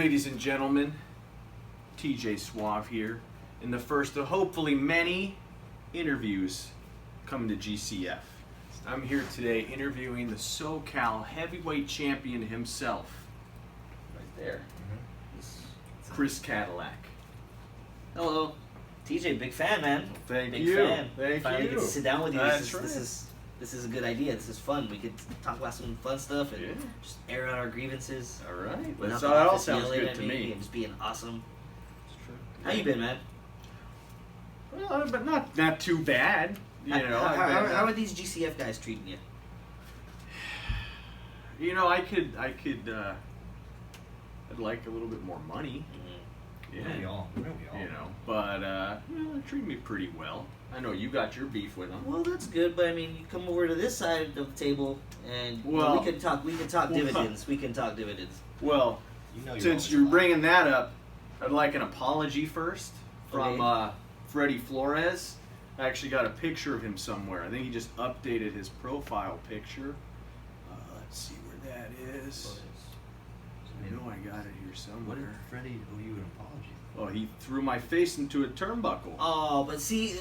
Ladies and gentlemen, TJ Suave here, in the first of hopefully many interviews coming to GCF. I'm here today interviewing the SoCal Heavyweight Champion himself, right there, Chris Kadillak. Hello, TJ, big fan, man. Thank big you. fan. Thank Finally you. get to sit down with you. That's This is a good idea. This is fun. We could talk about some fun stuff and Yeah. just air out our grievances. All right. Without So the that all office sounds yelling good at to me me. and just being awesome. It's true. How you been, man? Well, but not too bad. You know, How are these GCF guys treating you? You know, I'd like a little bit more money. Yeah. Wouldn't we all? You know, but they treat me pretty well. I know you got your beef with them. Well, that's good, but I mean, you come over to this side of the table and Well, we can talk dividends. We can talk dividends. Well, since you're bringing that up, I'd like an apology first from Freddie Flores. I actually got a picture of him somewhere. I think he just updated his profile picture. Let's see where that is. I know I got it here somewhere. What did Freddie owe you an apology? Well, he threw my face into a turnbuckle. Oh, but he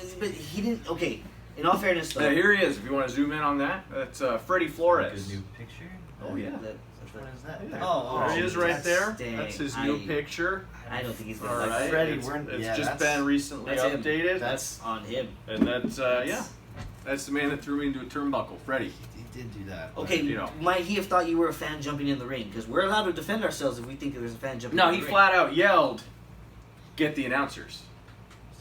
didn't. Okay, in all fairness, though. Here he is. If you want to zoom in on that, that's Freddie Flores. Like a new picture? Oh, yeah. Which one is that? Yeah. Oh, there he is right there. dang. That's his new picture. I don't think he's All gonna right. Freddie, it's just been recently that's him. updated. That's on him. And that's, that's the man that threw me into a turnbuckle, Freddie. He did do that. Okay, you know. might he have thought you were a fan jumping in the ring? Because we're allowed to defend ourselves if we think there's a fan jumping No, in the he ring. flat out yelled, "Get the announcers."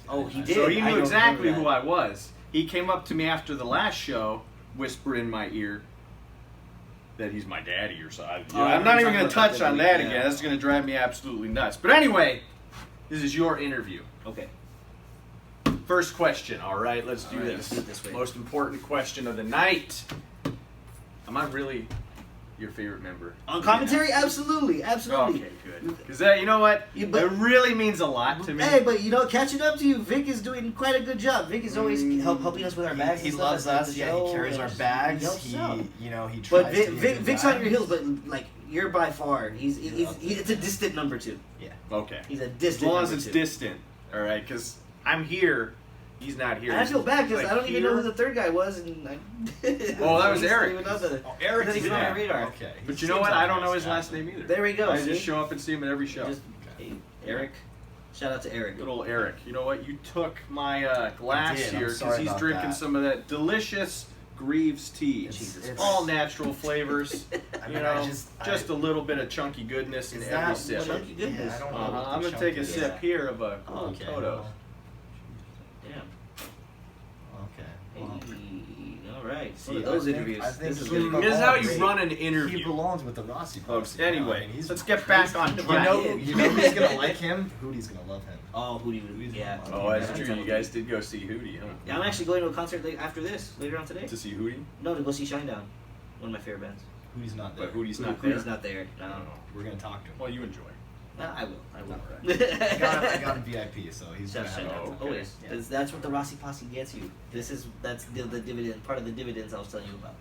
Oh, he did? So he I knew don't exactly remember who that. I was. He came up to me after the last show, whispered in my ear that he's my daddy or something. Oh, I'm not we even talked going to about touch that on the that week, again. yeah. That's going to drive me absolutely nuts. But anyway, this is your interview. Okay. First question. All right, let's do All right, this. let's do it this way. Most important question of the night. Am I really your favorite member? On commentary? Absolutely. Absolutely. Okay, good. Because that, you know what? Yeah, but- it really means a lot to me. Hey, but you know, catching up to you, Vic is doing quite a good job. Vic is always helping us with our bags. He and stuff loves at us. the Yeah, show, he carries and our just- bags. He helps out. He tries But to be a good Vic's guy. on your heels, but like you're by far. It's a distant number two. Yeah. Okay. He's a As distant. long as number it's two. distant, all right? Because I'm here, he's not here. And I feel bad because Like I don't even know here. who the third guy was, and Well, that was he's Eric. not even on the- Oh, Eric's not even on yeah. the radar. Okay. But He you know seems what? like I a don't know nice his guy. last name either. There we go. I see? just show up and see him at every show. Just, hey, Eric. Shout out to Eric. Good old Eric. You know what? You took my glass did. I'm here because sorry he's about drinking that. some of that delicious Greaves tea. Jesus It's- All natural flavors. I You mean, know, I just a little bit of chunky goodness in Is every that sip. what Chunky it- goodness. Yeah, I don't know. Uh-huh. what the I'm gonna chunk take a is. sip here of a Oh, Okay. Toto. well, Yeah. Okay. Hey, Well, all right. See, One of those I think- interviews. I think This is he good. This is how you belongs. run an He interview. belongs with the Rossi Folks, folks. you know? anyway, I mean, he's let's get back on You track. know who's gonna like him? Hootie's gonna love him. Oh, Hootie. Yeah. Oh, that's true. You guys did go see Hootie, huh? Yeah, I'm actually going to a concert after this, later on today. To see Hootie? No, to go see Shinedown. One of my favorite bands. Hootie's not there. But Hootie's not there. Hootie's not there. No. We're gonna talk to him. Well, you enjoy. No, I will. I will. I got him VIP, so he's Shout gonna out have to okay. Always. Yeah. Because that's what the Rossi Posse gets you. That's the dividend, part of the dividends I was telling you about.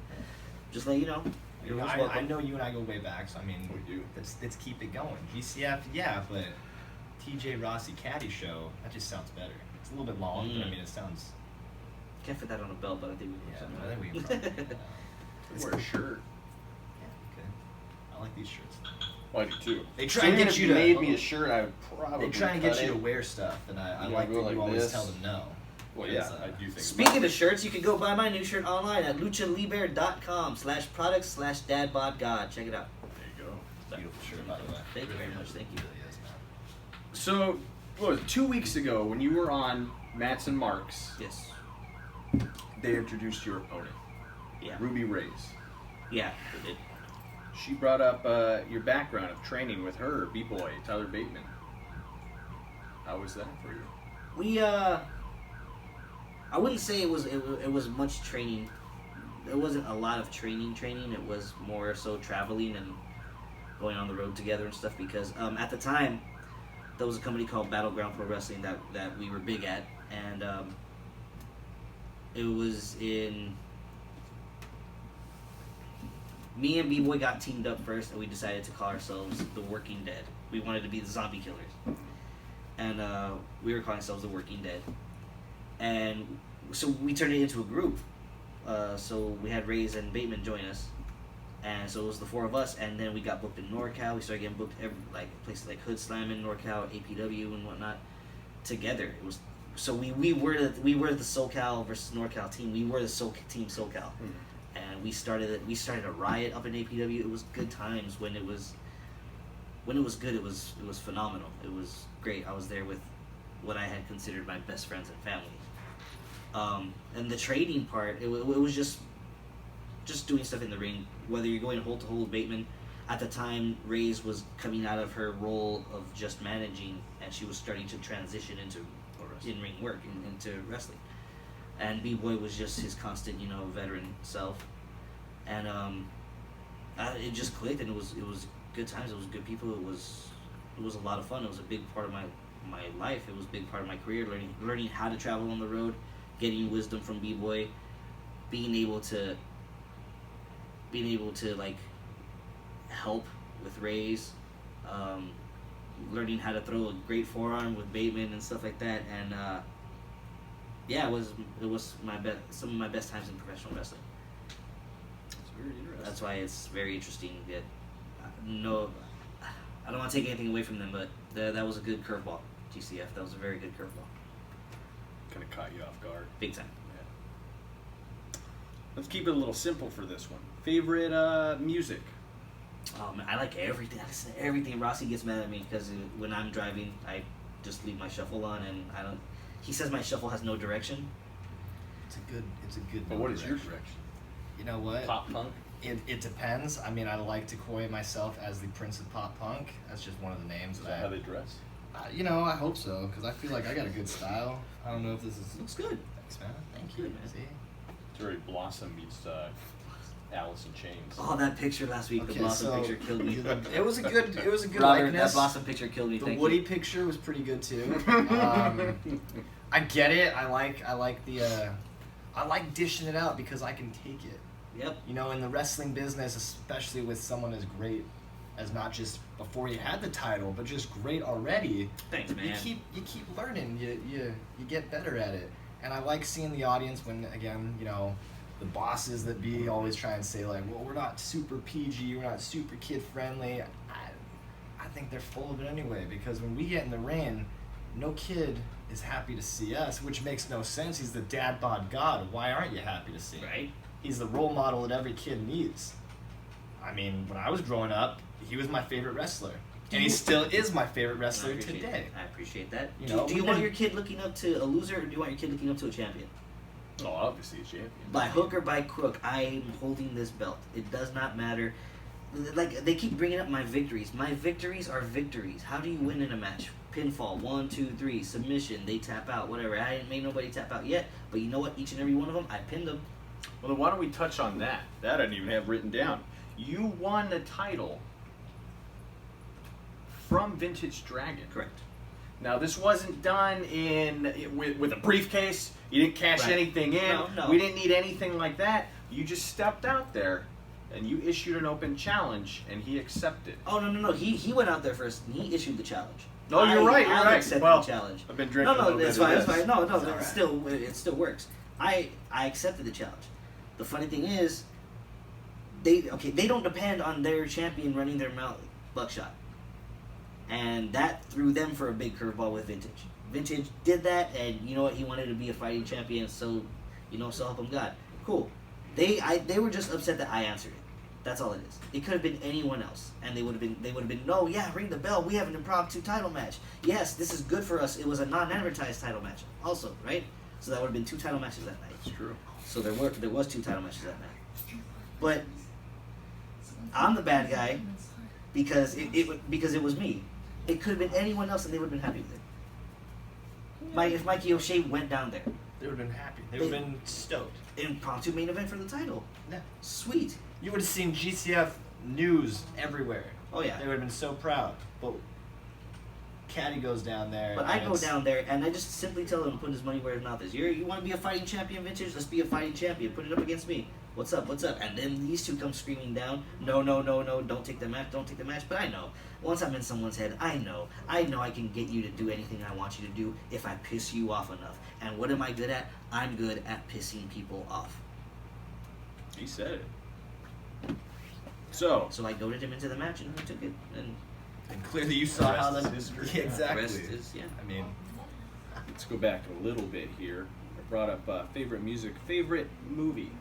Just let you know. You're most I welcome. know you and I go way back, so I mean, We do. let's keep it going. GCF, yeah, but TJ Rossi Caddy Show, that just sounds better. It's a little bit long, but I mean, it sounds. Can't fit that on a belt, but I think we can. Yeah, do but I think we can something. probably. Wear a shirt. Yeah, okay. I like these shirts. Well, I do too. They try and Even get if you you to- made me a shirt, I would probably. They try and get cut you to it. wear stuff, and I You like that go like you always this. tell them no. Well, yeah, Because, I do think. Speaking of shirts, you can go buy my new shirt online at luchaliber.com/products/dadbodgod. Check it out. There you go. Beautiful shirt, by the way. Thank you very much. Thank you. It really is, man. So, what was it, 2 weeks ago when you were on Mats and Marks, Yes. they introduced your opponent, Yeah. Ruby Raze. Yeah. They did. She brought up your background of training with her B-boy Tyler Bateman. How was that for you? I wouldn't say it was much training. There wasn't a lot of training. It was more so traveling and going on the road together and stuff because at the time there was a company called Battleground Pro Wrestling that we were big at, and it was in Me and B-Boy got teamed up first, and we decided to call ourselves the Working Dead. We wanted to be the zombie killers. And we were calling ourselves the Working Dead. And so we turned it into a group. So we had Raze and Bateman join us. And so it was the four of us, and then we got booked in NorCal. We started getting booked places like Hood Slam in NorCal, APW and whatnot, together. It was so we were the SoCal versus NorCal team. We were the Team SoCal, and we started a riot up in APW. It was good times when it was good. It was phenomenal. It was great. I was there with what I had considered my best friends and family. And the trading part, it was just doing stuff in the ring, whether you're going hold to hold with Bateman. At the time, Raze was coming out of her role of just managing, and she was starting to transition into in-ring work, into wrestling. And B-Boy was just his constant, veteran self. And it just clicked, and it was good times. It was good people. It was a lot of fun. It was a big part of my life. It was a big part of my career, learning how to travel on the road, getting wisdom from B-Boy, being able to like help with Raze, learning how to throw a great forearm with Bateman and stuff like that, and it was some of my best times in professional wrestling. It's very interesting. That's why it's very interesting. That I don't want to take anything away from them, but that was a good curveball, GCF. That was a very good curveball. Kind of caught you off guard. Big time. Yeah. Let's keep it a little simple for this one. Favorite music? Oh man, I like everything. I listen to everything. Rossi gets mad at me because when I'm driving, I just leave my shuffle on, and I don't. He says my shuffle has no direction. It's a good. But what is your direction? You know what? Pop punk. It depends. I mean, I like to coin myself as the Prince of Pop Punk. That's just one of the names. Is that how they dress? I hope so, because I feel like I got a good style. I don't know if this is... Looks good. Thanks, man. Thank Good, you. man. See? It's very Blossom meets Alice in Chains. Oh, that picture last week, the Blossom picture killed me. It was a good Robert, likeness. that Blossom picture killed me. The Woody picture was pretty good too. I get it. I like dishing it out because I can take it. Yep. In the wrestling business, especially with someone as great as not just before you had the title, but just great already. Thanks, man. You keep learning. You get better at it. And I like seeing the audience when, again, the bosses that be always try and say like, well, we're not super PG, we're not super kid friendly. I think they're full of it anyway, because when we get in the ring, no kid is happy to see us, which makes no sense. He's the dad bod god. Why aren't you happy to see him? Right. He's the role model that every kid needs. I mean, when I was growing up, he was my favorite wrestler. And he still is my favorite wrestler today. I appreciate that. Do you want your kid looking up to a loser, or do you want your kid looking up to a champion? Oh, obviously a champion. By hook or by crook, I am holding this belt. It does not matter. Like, they keep bringing up my victories. My victories are victories. How do you win in a match? Pinfall, 1, 2, 3, submission, they tap out, whatever. I ain't made nobody tap out yet, but you know what? Each and every one of them, I pinned them. Well, then why don't we touch on that? That I didn't even have written down. You won the title from Vintage Dragon. Correct. Now, this wasn't done with a briefcase. You didn't cash anything in. No. We didn't need anything like that. You just stepped out there, and you issued an open challenge, and he accepted. Oh, no. He went out there first, and he issued the challenge. Oh, you're right. I accepted the challenge. I've been drinking a little bit it's of fine. this. It's fine. No, It's all right. it still works. I accepted the challenge. The funny thing is, they don't depend on their champion running their mouth buckshot. And that threw them for a big curveball with Vintage. Vintage did that, and you know what? He wanted to be a fighting champion, so so help him God. Cool. They were just upset that I answered it. That's all it is. It could have been anyone else, and they would have been no, yeah, ring the bell. We have an impromptu title match. Yes, this is good for us. It was a non-advertised title match, also, right? So that would have been 2 title matches that night. That's true. So there was 2 title matches that night. But I'm the bad guy because it was me. It could have been anyone else, and they would have been happy with it. If Mikey O'Shea went down there, They would have been happy. They would have been stoked. impromptu main event for the title. Yeah. Sweet. You would have seen GCF news everywhere. Oh yeah. They would have been so proud. But Caddy goes down there. But I go down there and I just simply tell him to put his money where his mouth is. You want to be a fighting champion, Vintage? Let's be a fighting champion. Put it up against me. What's up? What's up? And then these two come screaming down. No, no, no, no. Don't take the match. Don't take the match. But I know. Once I'm in someone's head, I know I can get you to do anything I want you to do if I piss you off enough. And what am I good at? I'm good at pissing people off. He said it. So I goaded him into the match, and he took it. And clearly you saw how rest that is history. Yeah, exactly. rest is, yeah. I mean, let's go back a little bit here. I brought up favorite movie.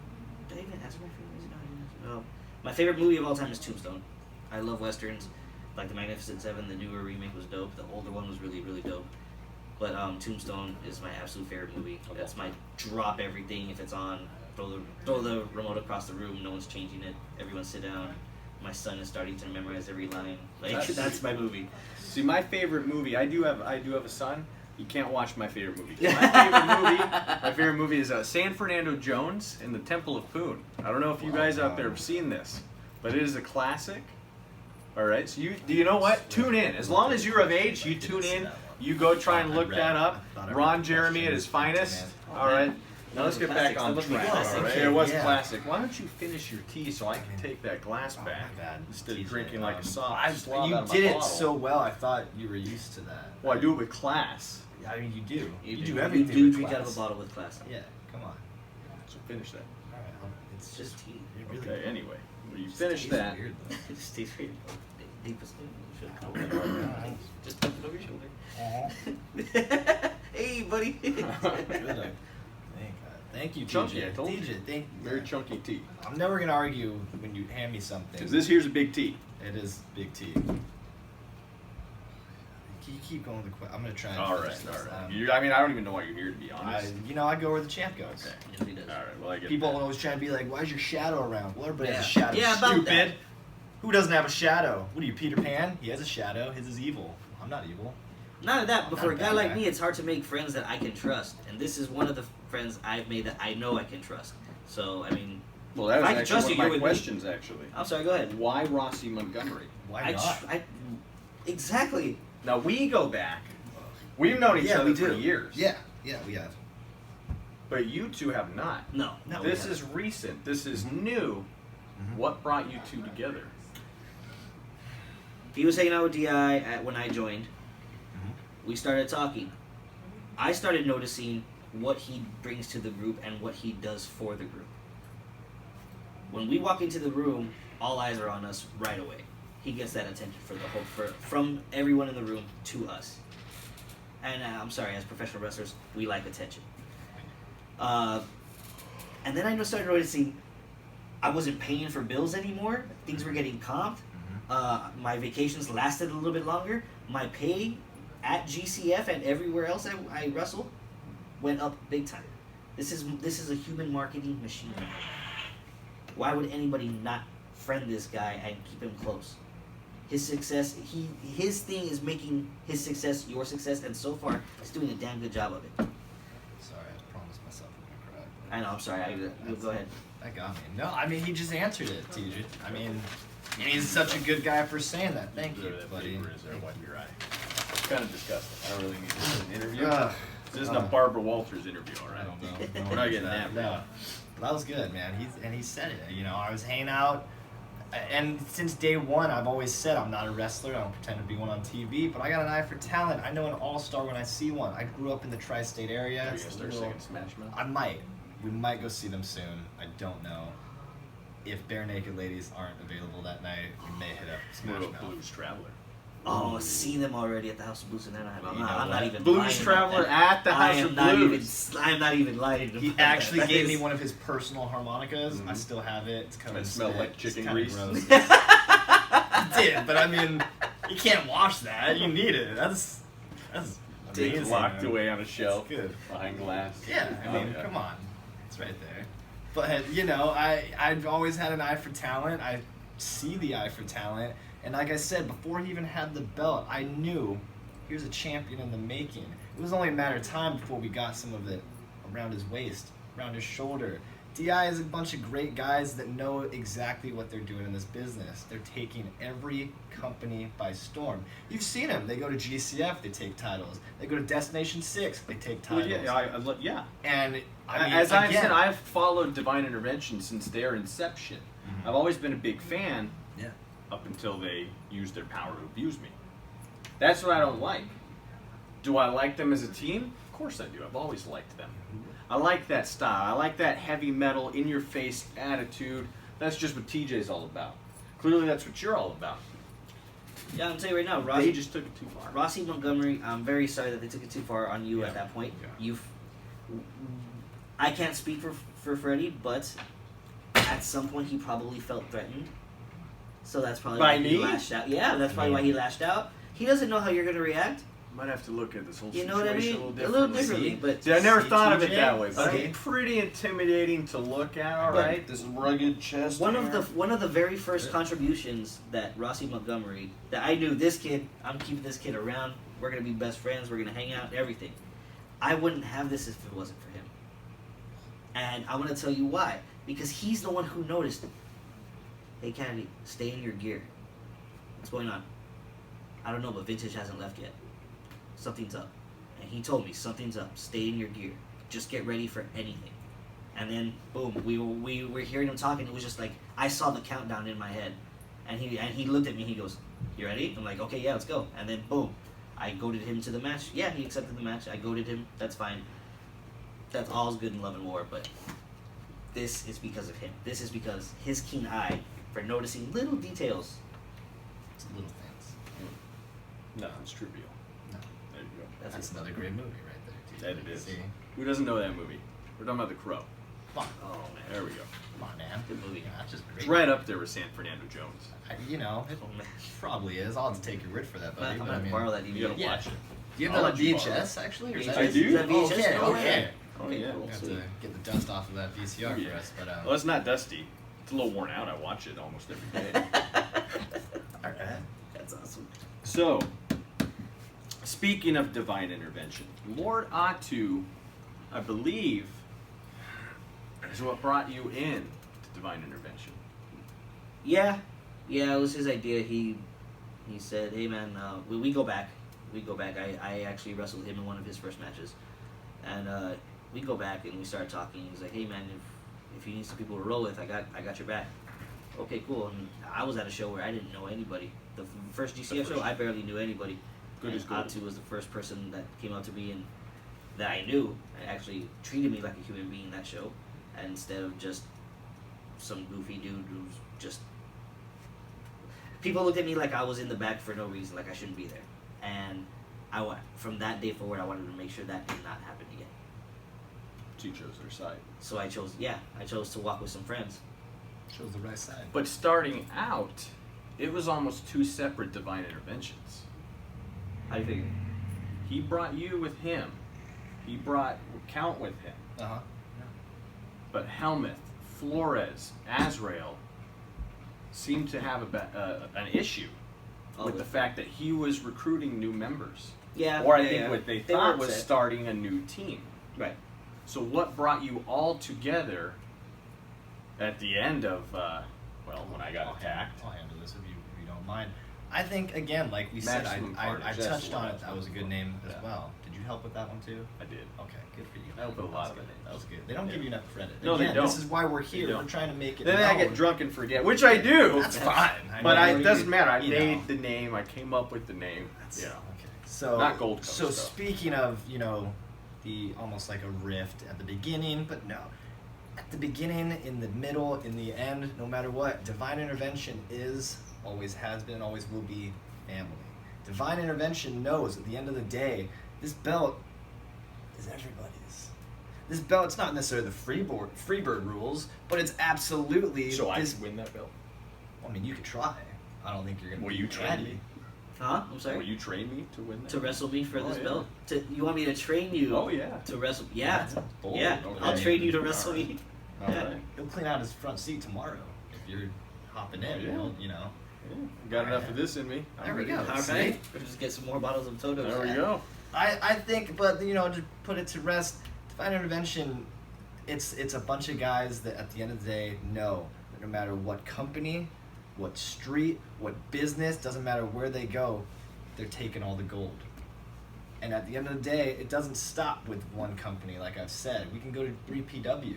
Did I even ask my favorite music? No, I didn't ask. No. My favorite movie of all time is Tombstone. I love westerns. Like the Magnificent Seven, the newer remake was dope. The older one was really, really dope. But Tombstone is my absolute favorite movie. That's my drop everything if it's on. Throw the remote across the room. No one's changing it. Everyone sit down. My son is starting to memorize every line. Like that's my movie. See, my favorite movie. I do have a son. You can't watch my favorite movie. My favorite movie is San Fernando Jones and the Temple of Poon. I don't know if you guys out there have seen this, but it is a classic. All right, so do you know what? Tune in. As long as you're of age, you tune in. You go try and look that up. Ron Jeremy at his finest. All right. Now let's get back on track. All right. It was classic. Why don't you finish your tea so I can take that glass back instead of drinking like a soft slob you out of my did it bottle. so well. I thought you were used to that. Well, I do it with class. I mean, you do. You do You everything. do with drink out of class. a bottle with class. Yeah, come on. So finish that. All right, it's Just tea. it really Okay. Anyway, when you just finish tastes that, weird, though. It just tastes weird. Deepest thing. Just put it over your shoulder. Hey, buddy. Good. Thank you, Chunky, TJ. I told you. TJ, thank you. very chunky tea. I'm never gonna argue when you hand me something. Because this here's a big tea. It is big T. You keep going with the question. I'm gonna try. And All finish right, this. all right. I mean, I don't even know why you're here, to be honest. I go where the champ goes. Okay. Yeah, he does. All right. Well, I get People that. always try to be like, "Why's your shadow around?" Well, everybody has a Yeah. shadow. Yeah, about Stupid. that. Who doesn't have a shadow? What are you, Peter Pan? He has a shadow. His is evil. I'm not evil. Not only that, but for a Not guy bad like guy. me, it's hard to make friends that I can trust. And this is one of the friends I've made that I know I can trust. So, I mean, Well, that if was I can actually trust one you, of you're my with questions, actually. I'm sorry, go ahead. Why Rossi Montgomery? Why not? Exactly. Now, we go back. We've known each Yeah, other we for do. years. Yeah, we have. But you two have not. No. No, This we is recent. This is new. Mhm. What brought you two together? He was hanging out with DI when I joined. Mhm. We started talking. I started noticing what he brings to the group and what he does for the group. When we walk into the room, all eyes are on us right away. He gets that attention from everyone in the room to us. And I'm sorry, as professional wrestlers, we like attention. And then I started noticing I wasn't paying for bills anymore. Things were getting comped. My vacations lasted a little bit longer. My pay at GCF and everywhere else I wrestled went up big time. This is a human marketing machine. Why would anybody not friend this guy and keep him close? His success, his thing is making his success your success, and so far he's doing a damn good job of it. Sorry, I promised myself I'm gonna cry. I know. I'm sorry. Go ahead. That got me. No, I mean he just answered it, TJ. I mean, and he's such a good guy for saying that. Thank you, That buddy. paper is there. Wipe your eye. It's kind of disgusting. I don't really need this in an interview. Ugh. This isn't a Barbara Walters interview, all right? I don't know. We're not getting that. No, that was good, man. He said it. You know, I was hanging out, and since day one, I've always said I'm not a wrestler. I don't pretend to be one on TV, but I got an eye for talent. I know an all-star when I see one. I grew up in the tri-state area. Are you It's gonna a start little- singing Smash Mouth? I might. We might go see them soon. I don't know. If Bare Naked Ladies aren't available that night, we may hit up What Smash about Mouth. Blues Traveler? Oh, seen them already at the House of Blues in Anaheim. I'm not what? even Blues lying about Traveler that. at the House of Blues. I am not even lying. He about actually that. gave That me is- one of his personal harmonicas. I Mhm. still have it. It's covered It in smelled spit. like It's chicken kinda grease. gross. It did, but I mean, you can't wash that. You need it. That's amazing. It's locked man. away on a shelf It's good. behind glass. Yeah, I mean, yeah. come on. It's right there. But, you know, I've always had an eye for talent. I see the eye for talent. And like I said, before he even had the belt, I knew here's a champion in the making. It was only a matter of time before we got some of it around his waist, around his shoulder. DI is a bunch of great guys that know exactly what they're doing in this business. They're taking every company by storm. You've seen them. They go to GCF, they take titles. They go to Destination 6, they take Well, titles. yeah, yeah. I mean, as I've again- said, I've followed Divine Intervention since their inception. Mhm. I've always been a big fan Yeah. up until they used their power to abuse me. That's what I don't like. Do I like them as a team? Of course I do. I've always liked them. I like that style. I like that heavy metal, in-your-face attitude. That's just what TJ's all about. Clearly, that's what you're all about. Yeah, I'm telling you right now, They Rossi, just took it too far. Rossi Montgomery, I'm very sorry that they took it too far on you Yeah. at that point. Yeah. I can't speak for Freddie, but at some point he probably felt threatened. So that's probably By why he me? lashed out. Yeah, that's probably why he lashed out. He doesn't know how you're going to react. Might have to look at this whole You situation know what I mean? a little differently. But See, I never See, thought of it TJ? that way, but Okay. I'm pretty intimidating to look at, alright? This rugged chest. one hair. of the very first contributions that Rossi Montgomery, that I knew this kid, I'm keeping this kid around, we're going to be best friends, we're going to hang out, everything. I wouldn't have this if it wasn't for him. And I'm going to tell you why. Because he's the one who noticed it. Hey, Kennedy, stay in your gear. What's going on? I don't know, but Vintage hasn't left yet. Something's up. And he told me, something's up. Stay in your gear. Just get ready for anything. And then, boom, we were hearing him talking. It was just like, I saw the countdown in my head. And he looked at me, he goes, you ready? I'm like, okay, yeah, let's go. And then, boom, I goaded him to the match. Yeah, he accepted the match. I goaded him. That's fine. That's all's good in love and war, but this is because of him. This is because his keen eye for noticing little details. It's little things. Nothing's trivial. No. There you go. That's another great movie right there. That it is. See? Who doesn't know that movie? We're talking about The Crow. Come on. Oh, man. There we go. Come on, man. Good movie. Yeah, that's just great. It's right up there with San Fernando Jones. You know, it Oh, man. probably is. I'll have to take your word for that, buddy. I'm but going I to mean, borrow that You DVD. gotta Yeah. watch it. do you I'll have let that you on borrow VHS actually? Or is VHS? that I do? Is that VHS? Okay, No way. okay. Oh, Okay, yeah. cool. We have Sweet. to get the dust off of that VCR Yeah. for us, but Well, it's not dusty. It's a little worn out. I watch it almost every day. alright. That's awesome. So, speaking of divine intervention, Lord Atu, I believe, is what brought you in to divine intervention. Yeah, it was his idea. He said, "Hey man, we go back. We go back. I actually wrestled him in one of his first matches, and we go back and we start talking. He's like, "Hey man, if you need some people to roll with, I got your back." Okay, cool. And I was at a show where I didn't know anybody. The first GCF show, I barely knew anybody. Good and as gold. Atu was the first person that came up to me and that I knew and actually treated me like a human being that show, instead of just some goofy dude who's just. People looked at me like I was in the back for no reason, like I shouldn't be there. And from that day forward, I wanted to make sure that did not happen again. So you chose their side. So I chose to walk with some friends. Shows the right side. But starting out, it was almost two separate divine interventions. How do you figure? He brought you with him. He brought Count with him. Uh-huh. But Helmuth, Flores, Azrael seemed to have an issue with the fact that he was recruiting new members. Yeah. Or I yeah, think yeah. what they They thought were was upset. starting a new team. Right. So what brought you all together at the end of, when I got attacked? I'll handle this if you don't mind. I think, again, like we said, Maximum I Carnage, that's touched the on one I it. was That was a looking good for. name as Yeah. well. Did you help with that one too? I did. Okay, good for you. I helped with a lot of That was it. good. That was good. They don't give you enough credit. No, they Again, don't. This is why we're here. don't. We're trying to make it Then I get known. drunk and forget, which I do. That's fine. But know it doesn't matter. I you made know. the name. I came up with the name. That's- Yeah. Okay. So Not Gold Coast, So though. speaking of, the almost like a rift at the beginning, but no. At the beginning, in the middle, in the end, no matter what, divine intervention is, always has been, always will be family. Divine intervention knows at the end of the day, this belt is everybody's. This belt's not necessarily the Freebird rules, but it's absolutely So I this. can win that belt. I mean, you could try. I don't think you're gonna. Will beat you train Andy. me? Huh? I'm sorry. Will you train me to win that? To wrestle me for Oh, this yeah. belt? You want me to train you? Oh yeah. To wrestle? Yeah. That's bold. Yeah. Okay. I'll train you to wrestle Alright. me. All Yeah. right. He'll clean out his front seat tomorrow if you're hopping in. Oh, yeah. You know. Yeah. Got enough of this in me. I'm There we ready. go. All See? right. We'll just get some more bottles of Toto's. There we go. I think, but to put it to rest, divine intervention, it's a bunch of guys that at the end of the day know that no matter what company, what street, what business, doesn't matter where they go, they're taking all the gold. And at the end of the day, it doesn't stop with one company, like I've said. We can go to 3PW.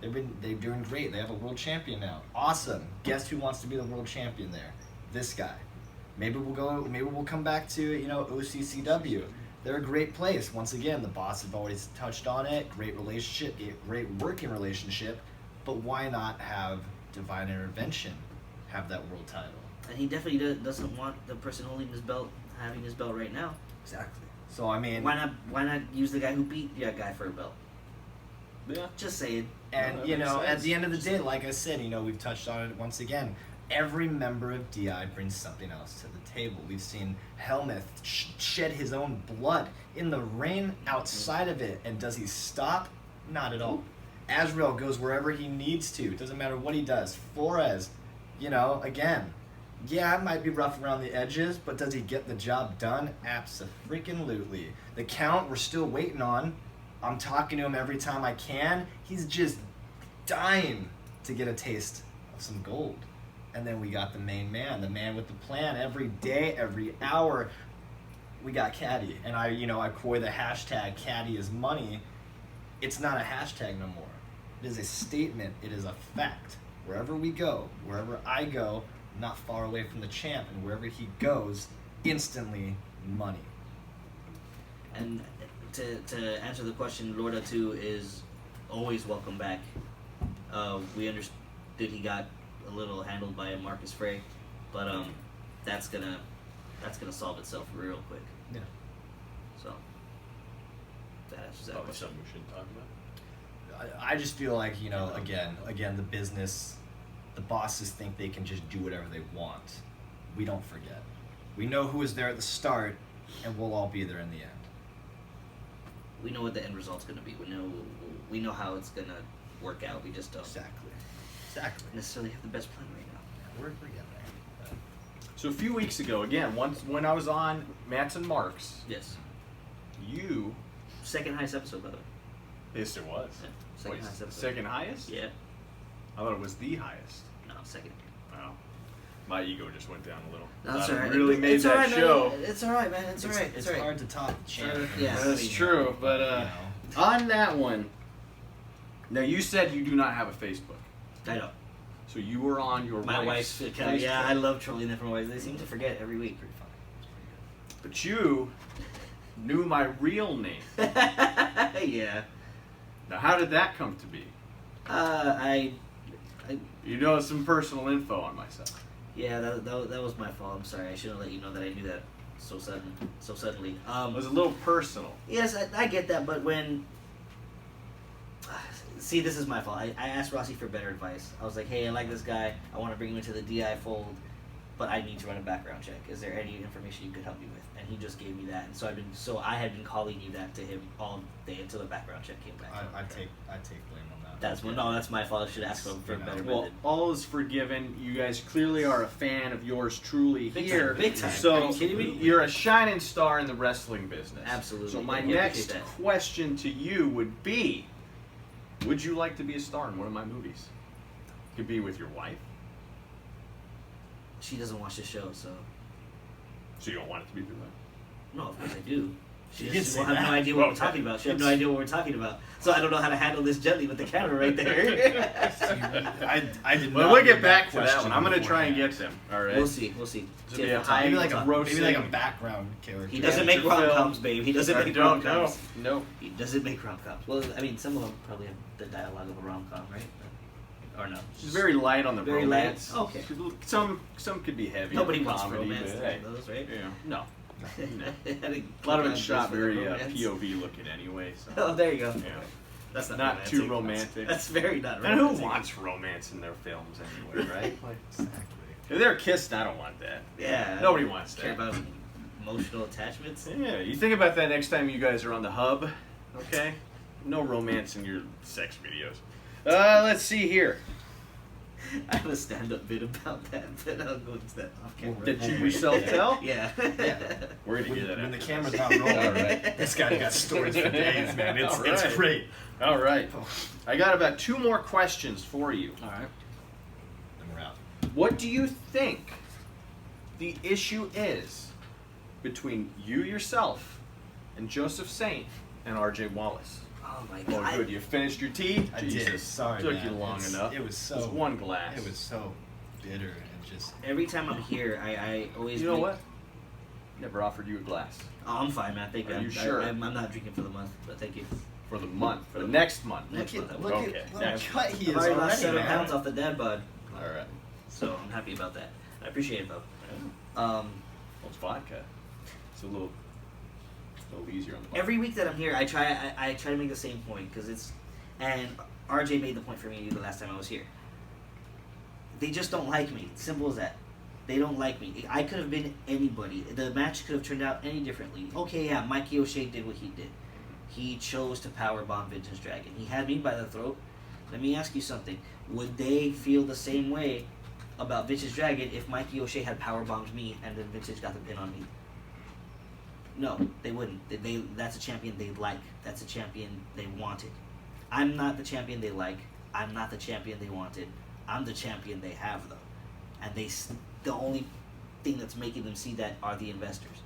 They're doing great. They have a world champion now. Awesome. Guess who wants to be the world champion there? This guy. Maybe we'll come back to, you know, OCCW. They're a great place. Once again, the boss have always touched on it. Great relationship, great working relationship. But why not have Divine Intervention have that world title? And he definitely doesn't want the person holding his belt having his belt right now. Exactly. So I mean, why not use the guy who beat that guy for a belt? Yeah. Just saying. And you know, at the end of the day, like I said, you know, we've touched on it once again. Every member of DI brings something else to the table. We've seen Helmuth shed his own blood in the ring outside of it, and does he stop? Not at all. Azrael goes wherever he needs to. Doesn't matter what he does. Flores, you know, again, yeah, it might be rough around the edges, but does he get the job done? Abso-freaking-lutely. The Count, we're still waiting on. I'm talking to him every time I can. He's just dying to get a taste of some gold. And then we got the main man, the man with the plan. Every day, every hour, we got Caddy. And I coy the hashtag Caddy is money. It's not a hashtag no more. It is a statement. It is a fact. Wherever we go, wherever I go, not far away from the champ, and wherever he goes, instantly money. And to answer the question, Lorda 2 is always welcome back. We understood he got a little handled by Marcus Frey, but that's gonna solve itself real quick. Yeah. So that answers that Probably question. something we shouldn't talk about. I just feel like, you know, again, the business, the bosses think they can just do whatever they want. We don't forget. We know who was there at the start, and we'll all be there in the end. We know what the end result's gonna be. We know how it's gonna work out. We just don't Exactly. necessarily have the best plan right now. We're getting there. So a few weeks ago, again, when I was on Matt's and Mark's, Yes. you... Second highest episode, by the way. Yes, it was. Yeah, second highest episode. Second highest? Yeah. I thought it was the highest. No, second. Wow. My ego just went down a little. No, that's Thought I alright. really made It's that alright, show. man. It's alright, man. It's alright. It's It's alright. hard to top the champion. Yeah. That's true, but you know. on that one, now you said you do not have a Facebook. I know. So you were on your My wife's Facebook. account. Yeah, I love trolling them from my wife. They seem to forget every week. Pretty funny. But you knew my real name. Yeah. Now, how did that come to be? I You know some personal info on myself. yeah, that was my fault. I'm sorry. I should have let you know that I knew that so suddenly. It was a little personal. Yes, I get that, but when see, this is my fault. I asked Rossi for better advice. I was like, hey, I like this guy. I want to bring him into the DI fold, but I need to run a background check. Is there any information you could help me with? And he just gave me that, and so I had been calling you that to him all day until the background check came back. I take blame on that. That's my fault. I should ask him for a better Well, method. all is forgiven. You guys clearly are a fan of yours truly Big here. time, big time. So Are you kidding me? you're a shining star in the wrestling business. Absolutely. So my Yeah, next appreciate question to you would be, would you like to be a star in one of my movies? Could be with your wife. She doesn't watch the show, so So you don't want it to be through that? no, of course I do. She did will say have no that. idea what we're talking about. She have no idea what we're talking about. So I don't know how to handle this gently with the camera right there. I did Well, not we'll get get back to that question one. I'm gonna try and beforehand. get them. All right. We'll see. This will Yeah, be a high- Maybe like a roasting. background character. He doesn't Yeah, make it's a film. rom-coms, babe. He doesn't I make don't know. rom-coms. No. He doesn't make rom-coms. Well, I mean, some of them probably have the dialogue of a rom-com, right? Or no? She's very light on the Very light? romance. Okay. Some could be heavy. Nobody on the wants comedy, romance but, in hey, those, right? yeah. No. A A lot of it's shot very POV looking anyway. So. Oh, there you go. Yeah. That's not Not too romantic. romantic. That's very not And romantic. who wants romance in their films anyway, right? Exactly. If they're kissed, I don't want that. Yeah. Nobody wants Care that. about emotional attachments? Yeah, you think about that next time you guys are on the hub, okay? No romance in your sex videos. Let's see here. I have a stand-up bit about that, but I'll go into that off camera. Did you yourself tell? Yeah. We're gonna hear that When the after camera's this. not rolling, All right. this guy got stories for days, man. It's All right. great. All right. I got about 2 more questions for you. All right. And we're out. What do you think the issue is between you yourself and Joseph Saint and RJ Wallace. Oh my Oh, god. good. You finished your tea? I Jesus. did. Sorry, Took man. you long enough. It was so. It was one glass. It was so bitter and just. Every time I'm here, I always. You know make- what? Never offered you a glass. Oh, I'm fine, man. Thank you. Are you sure? I'm not drinking for the month, but thank you. For the month. For the next month. Next month. Look Okay, at what next a cut he is I've already lost already, 7 man. pounds off the dad bod, All right. so I'm happy about that. I appreciate it though. Well, it's vodka. It's a little easier on the body. Every week that I'm here, I try to make the same point because it's, and RJ made the point for me the last time I was here. They just don't like me. Simple as that. They don't like me. I could have been anybody. The match could have turned out any differently. Okay, yeah, Mikey O'Shea did what he did. He chose to powerbomb Vintage Dragon. He had me by the throat. Let me ask you something. Would they feel the same way about Vintage Dragon if Mikey O'Shea had powerbombed me and then Vintage got the pin on me? No, they wouldn't. That's a champion they like. That's a champion they wanted. I'm not the champion they like. I'm not the champion they wanted. I'm the champion they have, though. And the only thing that's making them see that are the investors.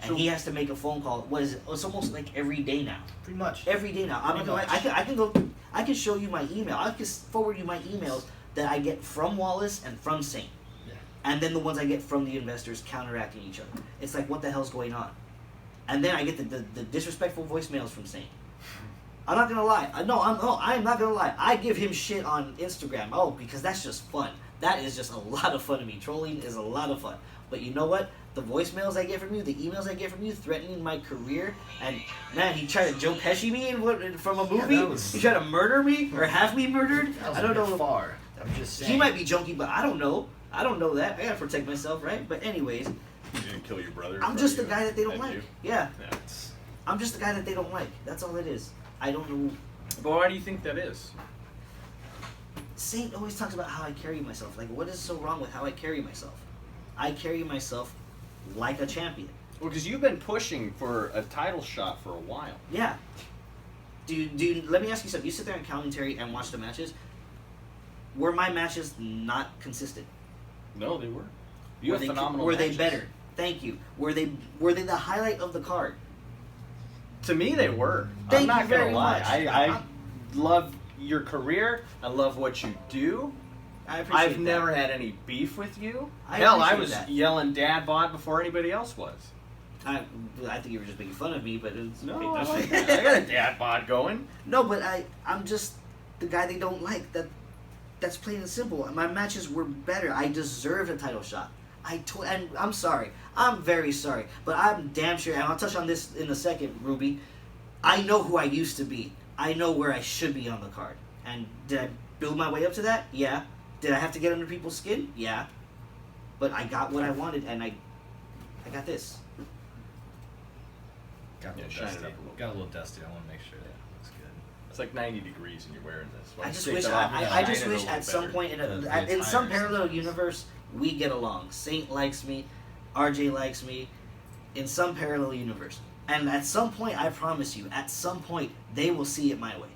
And So- he has to make a phone call. What is it? It's almost like every day now. Pretty much. Every day now. I'm not gonna lie. I can go. I can show you my email. I can forward you my emails that I get from Wallace and from Saint. Yeah. And then the ones I get from the investors counteracting each other. It's like, what the hell's going on? And then I get the disrespectful voicemails from Saint. I'm not gonna lie. I'm not gonna lie. I give him shit on Instagram. Oh, because that's just fun. That is just a lot of fun to me. Trolling is a lot of fun. But you know what? The voicemails I get from you, the emails I get from you, threatening my career, and man, he tried to Joe Pesci me from a movie. that was- He tried to murder me or have me murdered. That was I don't a bit know. far. I'm just saying. He might be junky, but I don't know. I don't know that. I gotta protect myself, right? But anyways, You didn't kill your brother. in I'm front just of the you guy that they don't and like. you. Yeah, Yeah, it's- I'm just the guy that they don't like. That's all it is. I don't know. But why do you think that is? Saint always talks about how I carry myself. Like, what is so wrong with how I carry myself? I carry myself like a champion. Well, because you've been pushing for a title shot for a while. Yeah. Dude, let me ask you something. You sit there in commentary and watch the matches. Were my matches not consistent? No, they were. You Were have they, phenomenal Were matches. they better? Thank you. Were they the highlight of the card? To me, they were. Thank I'm not you very gonna lie. much. I love your career. I love what you do. I appreciate I've that. never had any beef with you. I Hell, I appreciate was that. yelling dad bod before anybody else was. I think you were just making fun of me, but it's No, okay, I that's like fine. that. I got a dad bod going. No, but I'm just the guy they don't like. That's plain and simple. My matches were better. I deserved a title shot. And I'm sorry. I'm very sorry. But I'm damn sure, and I'll touch on this in a second, Ruby. I know who I used to be. I know where I should be on the card. And did I build my way up to that? Yeah. Did I have to get under people's skin? Yeah. But I got what I wanted, and I got this. Got a Yeah, little shine it dusty. up a little Got a little dusty. I want to make sure that looks good. It's like 90 degrees and you're wearing this. Why I don't just you take wish that off and I shine just it a wish little at some better? point The in some attires. parallel universe we get along. Saint likes me, RJ likes me, in some parallel universe. And at some point, I promise you, at some point they will see it my way.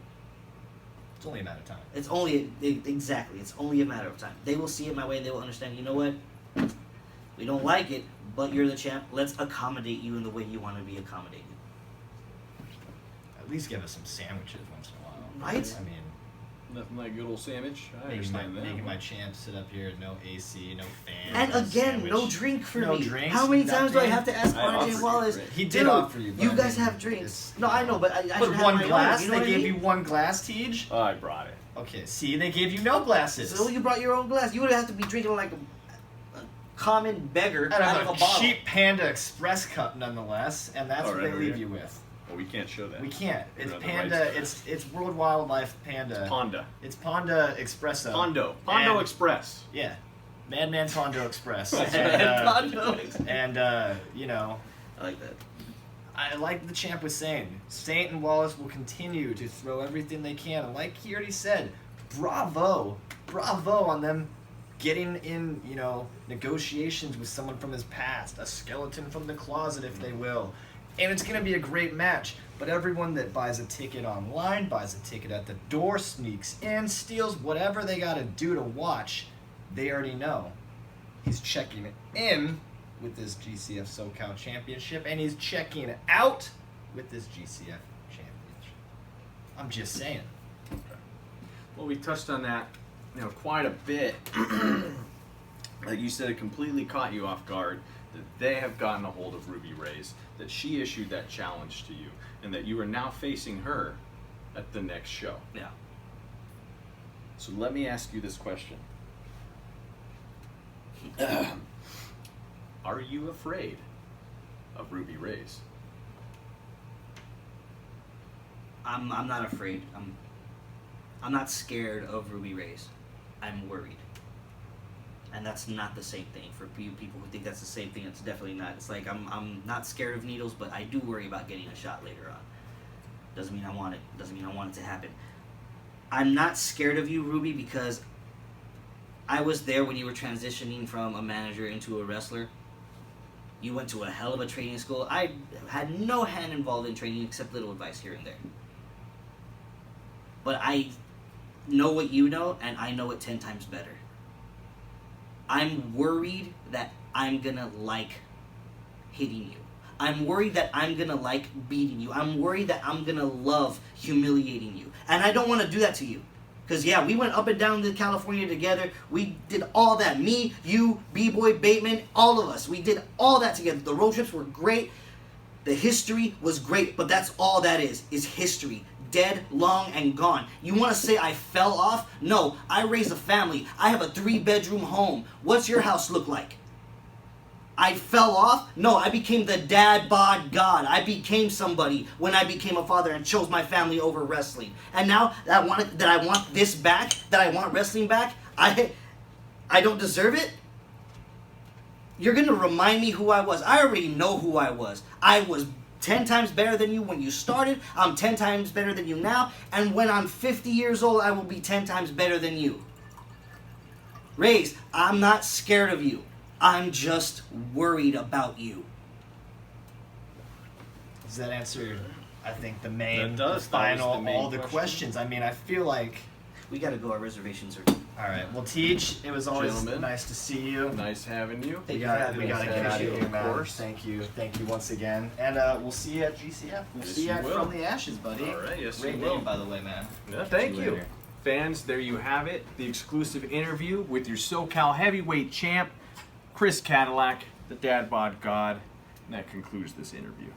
It's only a matter of time. It's only exactly. It's only a matter of time. They will see it my way and they will understand. You know what? We don't like it, but you're the champ. Let's accommodate you in the way you want to be accommodated. At least give us some sandwiches once in a while. Right? I mean, Nothing like a good old sandwich. I making my, understand that. making my champ sit up here, no AC, no fan. And again, sandwich. no drink for No me. drinks, How many times do I nothing. have to ask I offered RJ you Wallace? drinks. He did Dude, offer you. but You I guys mean, have drinks. it's- No, I know, but I But should have one my own, glass. you know They what I gave mean? you one glass, Tej. Oh, I brought it. Okay, see, they gave you no glasses. So you brought your own glass. You would have to be drinking like a common beggar Out out of of a a bottle. cheap Panda Express cup, nonetheless, and that's Oh, what right they over leave here. you with. Well, we can't show that. We can't. It's We're on the Panda. right It's World Wildlife Panda. Ponda. It's Panda Espresso. Pondo And- Express. Yeah, Madman Pondo Express. That's and you know, I like that. I like the champ was saying. Saint and Wallace will continue to throw everything they can. And like he already said, bravo on them getting in, you know, negotiations with someone from his past, a skeleton from the closet, if they will. And it's going to be a great match. But everyone that buys a ticket online, buys a ticket at the door, sneaks in, steals whatever they got to do to watch, they already know. He's checking in with this GCF Socal Championship, and he's checking out with this GCF Championship. I'm just saying. Well, we touched on that, quite a bit. Like you said, it completely caught you off guard that they have gotten a hold of Ruby Raze, that she issued that challenge to you, and that you are now facing her at the next show. Yeah. So let me ask you this question. Are you afraid of Ruby Raze? I'm not afraid. I'm not scared of Ruby Raze. I'm worried. And that's not the same thing. For you people who think that's the same thing, it's definitely not. It's like I'm not scared of needles, but I do worry about getting a shot later on. Doesn't mean I want it. Doesn't mean I want it to happen. I'm not scared of you, Ruby, because I was there when you were transitioning from a manager into a wrestler. You went to a hell of a training school. I had no hand involved in training except little advice here and there. But I know what you know, and I know it 10 times better. I'm worried that I'm gonna like hitting you. I'm worried that I'm gonna like beating you. I'm worried that I'm gonna love humiliating you. And I don't want to do that to you. Because, yeah, we went up and down to California together. We did all that. Me, you, B-Boy, Bateman, all of us. We did all that together. The road trips were great. The history was great. But that's all that is history. Dead, long, and gone. You want to say I fell off? No, I raised a family. I have a 3-bedroom home. What's your house look like? I fell off? No, I became the dad bod god. I became somebody when I became a father and chose my family over wrestling. And now that I want this back, that I want wrestling back, I don't deserve it? You're going to remind me who I was. I already know who I was. I was 10 times better than you when you started. I'm 10 times better than you now. And when I'm 50 years old, I will be 10 times better than you. Raze, I'm not scared of you. I'm just worried about you. Does that answer, I think, the main, That does. the final, That was the main all the question. questions? I mean, I feel like... We got to go. Our reservations are... All right. Well, Teach, it was always Gentlemen. nice to see you. Nice having you. Thank We you for got having to us. get out of Of here, man. course. Thank you once again, and we'll see you at GCF. We'll Yes, see you you at will. From the Ashes, buddy. All right, yes, Great you will. name, by the way, man. Yeah, thank See you. later. Fans, there you have it. The exclusive interview with your SoCal Heavyweight champ, Chris Kadillak, the Dad Bod God. And that concludes this interview.